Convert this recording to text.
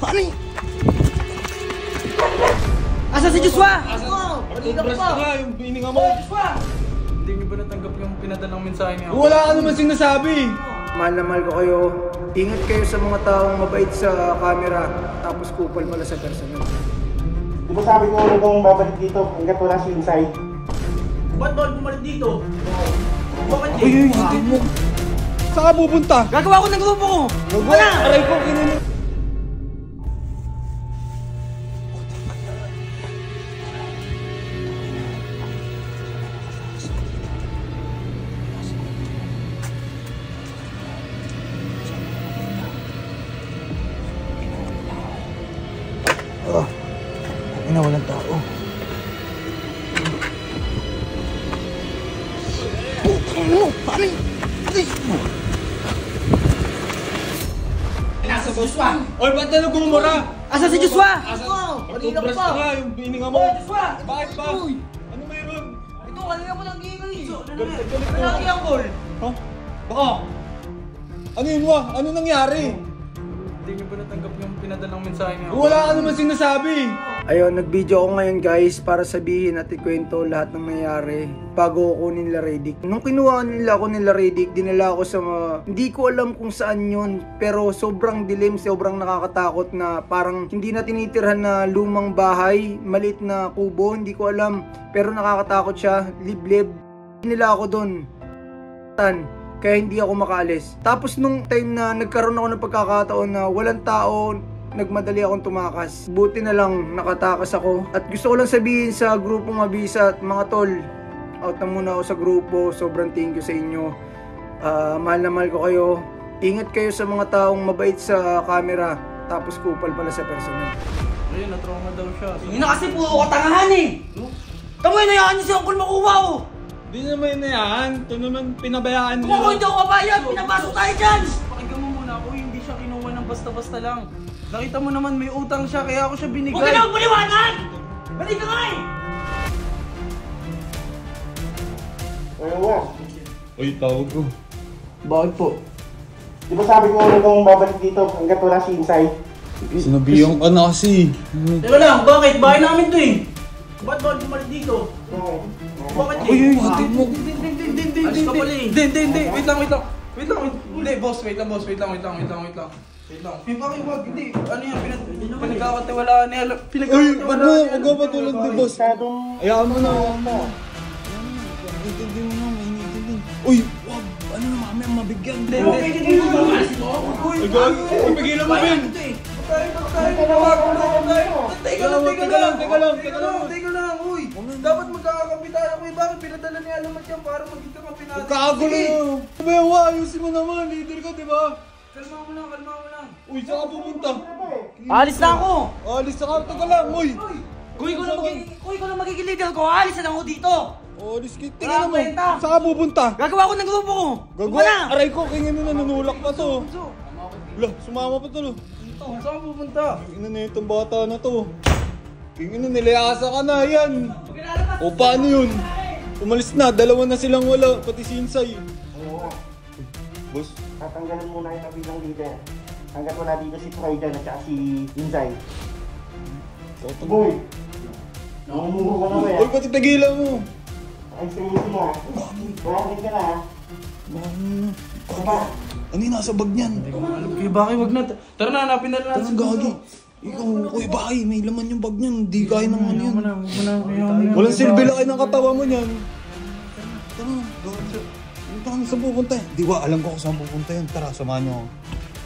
Ano yun? Asa si Joshua? Toothbrush ka nga, yung hininga mo. Joshua! Hindi niyo ba natanggap yung pinadalang mensahe niya? Wala ka naman sinasabi. Mahal na mahal ko kayo. Ingat kayo sa mga taong mabait sa camera, tapos kupal pala sa personal. Di ba sabi ko nung babalik dito, hanggat wala si Inside? Ba't bawal bumalik dito? Bakit Uy, hintayin mo. Saan ka pupunta? Gagawa ko ng grupo ko! Wala! Aray ko, kinini. Ina, walang tao. Ano? Ano yun? Nasa Joshua! Oy, ba't na nagmumura? Asa si Joshua? Toothbrush ka nga, yung hininga mo. Joshua! Bakit ba? Ano mayroon? Ito, kanina mo nang gigay. Galit. Malaki ang call. Ha? Baka? Ano yun, wa? Ano nangyari? Hindi niyo ba natanggap yung pinadalang mensahe niya? Wala ka naman sinasabi. Ayun, nag-video ako ngayon guys para sabihin at ikwento lahat ng nangyari bago ko kunin nila Redick. Nung kinuha nila ako nila Redick, dinala ako sa hindi ko alam kung saan yun, pero sobrang dilim, sobrang nakakatakot na parang hindi na tinitirhan na lumang bahay, maliit na kubo, hindi ko alam, pero nakakatakot siya, liblib. Nila ako doon. Kaya hindi ako makaalis. Tapos nung time na nagkaroon ako ng pagkakataon na walang tao, nagmadali akong tumakas. Buti na lang nakatakas ako. At gusto ko lang sabihin sa grupong Mabisa at mga tol, out na muna ako sa grupo. Sobrang thank you sa inyo. Mahal na mahal ko kayo. Ingat kayo sa mga taong mabait sa camera, tapos kupal pala sa personal. Ayun, na-trauma daw siya. Hindi na kasi puro katangahan eh. Tamo yun, nayaan niyo si Uncle makuha ko. Di naman na yan. Ito naman pinabayaan Kung ako hindi ako papayag, pinapasok tayo dyan. Pakinggan mo muna ako, hindi siya kinuha ng basta-basta lang. Nakita mo naman may utang siya, kaya ako siya binigay. Huwag ka na magpaliwanag! Balik ka nga eh! Ayaw. Uy, tawag ko. Bakit po? Di ba sabi ko nung babalik dito, hanggat wala si Inside? Sinabihan ka na kasi. Teka lang, bakit? Bahay namin to eh. Ba't bawal bumalik dito? Bakit eh? Uy, hatid mo. Alis ka pala eh. Hindi. Wait lang. Hindi, boss. Wait lang. Wait lang. Eh, bakit wag? Hindi. Ano yan? Pinagkakatiwalaan niya. Uy, ba't mo? Huwag ka patulog ni boss. Ayaw mo na. Intindi mo na, mainintindi. Uy, wag. Ano na, mamaya mabigyan. Hindi. Ay, gagi. Ipigilan mo, Ben. Teka lang, uy. Dapat magkakakampi tayo, uy. Bakit pinadala niya alamat yan para maging kakampi natin? Kagulo na. Sabayawa, ayusin mo naman. Leader ka, di ba? Kalma mo lang. Uy, saan ka pupunta? Alis na ako! Alis na ka. Taga lang, uy. Kung ikaw na magiging leader ko, alis na ako dito! Alis ka. Tingnan mo. Saan ka pupunta? Gagawa ko ng grupo ko! Gagawa. Aray ko, kaya na nanunulak pa to. Wala, sumama pa to. Saan ka pupunta? Ina na itong bata na to. Kaya na, nilayasa ka na, yan. O paano yun? Umalis na, dalawa na silang wala, pati si Insay. Boss? Tatanggalin muna kita bilang leader. Hanggat wala dito si Freudian at saka si Inside. Boy! Namumuho ka na ba Uy, pati tagilan mo. Ay, seryoso mo ha? Bakit ka na ha? Ano ba? Ano yung nasa bag niyan? Kuya Baki, wag na. Tara na, hanapin na lang. Tanong gagi. Ikaw, Kuya Baki, may laman yung bag niyan. Hindi kaya ng ano yan. Muna. Walang silbi laki ng katawa mo niyan. Tara, saan pupunta yan? Di ba, alam ko kung saan pupunta yan. Tara, samahan niyo ako.